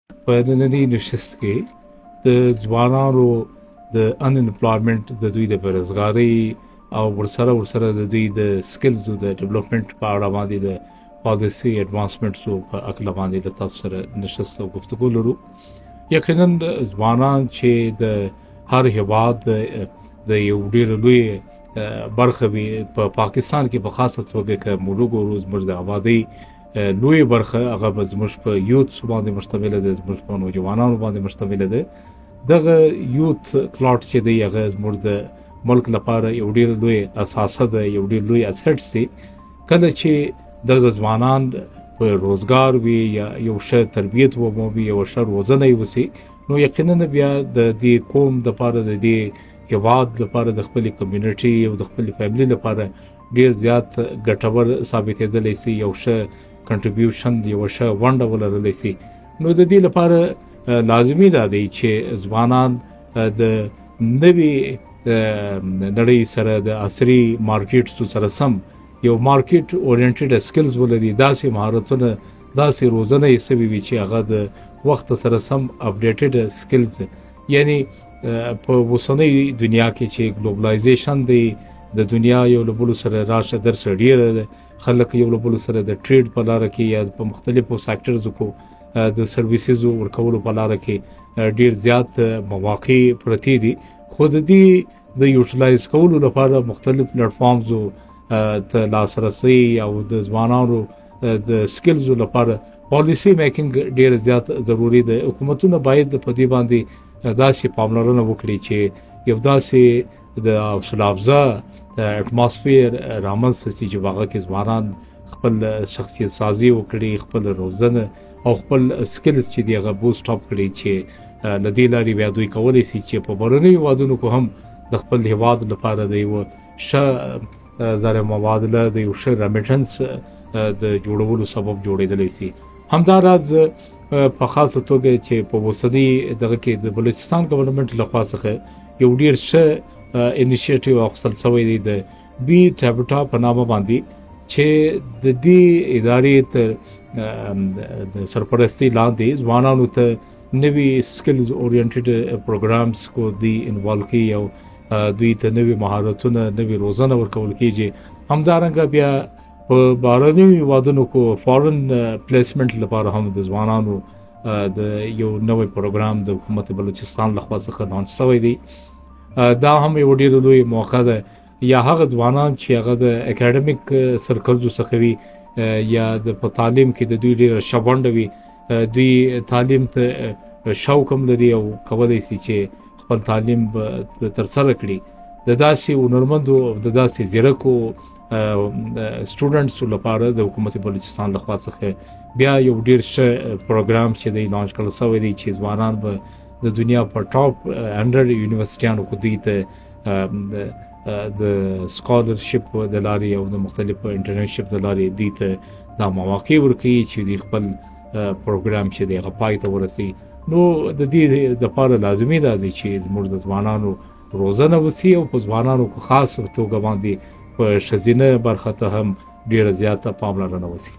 په نننۍ نشست کې د ځوانانو د انامپلایمنټ د دوی د بېروزګارۍ او ورسره د دوی د سکلزو د ډیولپمنټ په اړه باندې د پالیسي اډوانسمنټسو په اکله باندې د تاسو سره نشست او گفتگو لرو. یقینا ځوانان چې د هر هیواد د یو ډېر لوی برخه وي په پاکستان کې په خاصه توګه که موږ وګورو زموږ د آبادۍ لوی برخه هغه به زموږ په یوت باندې مشتمله ده، زموږ په نوجوانانو باندې مشتمله ده. دغه یوت کلاټ چې دی هغه زموږ د ملک لپاره یو ډېر لوی اساسه ده، یو ډېر لوی اسټس دی. کله چې دغه ځوانان په روزګار وي یا یو ښه تربیت ومومي، یو ښه روزنه یې وسي، نو یقینا بیا د دې قوم دپاره د دې هیواد لپاره د خپلې کمیونټي او د خپلې فیملي لپاره ډېر زیات ګټور ثابتېدلی سي، یو ښه کنټریبیوشن، یو ښه ونډه ولرلی سي. نو د دې لپاره لازمي دا دی چې ځوانان د نوي نړۍ سره د عصري مارکیټسو سره سم یو مارکیټ اورینټډ سکلز ولري، داسې مهارتونه، داسې روزنه یې سوي وي چې هغه د وخت سره سم اپډیټډ سکلز، یعنی په اوسنۍ دنیا کې چې ګلوبلایزیشن دی، د دنیا یو له بلو سره راشه درشه ډېره ده، خلک یو له بلو سره د ټریډ په لاره کې یا په مختلفو سیکټرزو کو د سرویسیزو ورکولو په لاره کې ډېر زیات مواقع پرتې دي. خو د دې د یوټیلایز کولو لپاره مختلف پلیټفارمزو ته لاسرسی او د ځوانانو د سکلزو لپاره پالیسي میکینګ ډېر زیات ضروري ده. حکومتونه باید په دې باندې داسې پاملرنه وکړي چې یو داسې د حوصله افزا اټماسفیر رامنځته سي چې هغه کې ځوانان خپل شخصیت سازي وکړي، خپل روزنه او خپل سکلز چې دی هغه بوسټ اپ کړي، چې له دې لارې بیا دوی کولی سي چې په بهرنیو هیوادونو کې هم د خپل هیواد لپاره د یوه ښه زر مبادله، د یو ښه ریمیټنس د جوړولو سبب جوړېدلی سي. همداراز په خاصه توګه چې په اوسني دغه کې د بلوچستان ګورنمنټ لخوا څخه یو ډېر ښه انیشیټیو اخیستل سوی دی د بی ټابټا په نامه باندې، چې د دې ادارې تر سرپرستۍ لاندې ځوانانو ته نوي سکلز اورینټډ پروګرامز کو دی انوالو کوي او دوی ته نوي مهارتونه، نوي روزنه ورکول کېږي. همدارنګه بیا په بهرنیو هیوادونو کو فارن پلیسمنټ لپاره هم د ځوانانو د یو نوی پروګرام د حکومت بلوچستان لخوا څخه لانچ سوی دی. دا هم یو ډېر لوی موقع ده. یا هغه ځوانان چې هغه د اکیډمیک سرکلزو څخه وي یا د په تعلیم کې د دوی ډېره ښه ونډه وي، دوی تعلیم ته شوق هم لري او کولی سي چې خپل تعلیم ترسره کړي. د داسې هنرمندو او د داسې زیرکو سټوډنټسو لپاره د حکومت بلوچستان لخوا څخه بیا یو ډېر ښه پروګرام چې دی لانچ کړل سوی دی، چې ځوانان به د دنیا په ټاپ 100 یونیورسټیانو کې دوی ته د سکالرشپ د لارې او د مختلفو انټرنشپ د لارې دوی ته دا مواقع ورکوي چې دوی خپل پروګرام چې دی هغه پای ته ورسي. نو د دې دپاره لازمي دا دی چې زموږ د ځوانانو روزنه وسي او په ځوانانو خاص توګه باندې په ښځینه برخه ته هم ډېره زیاته پاملرنه وسي.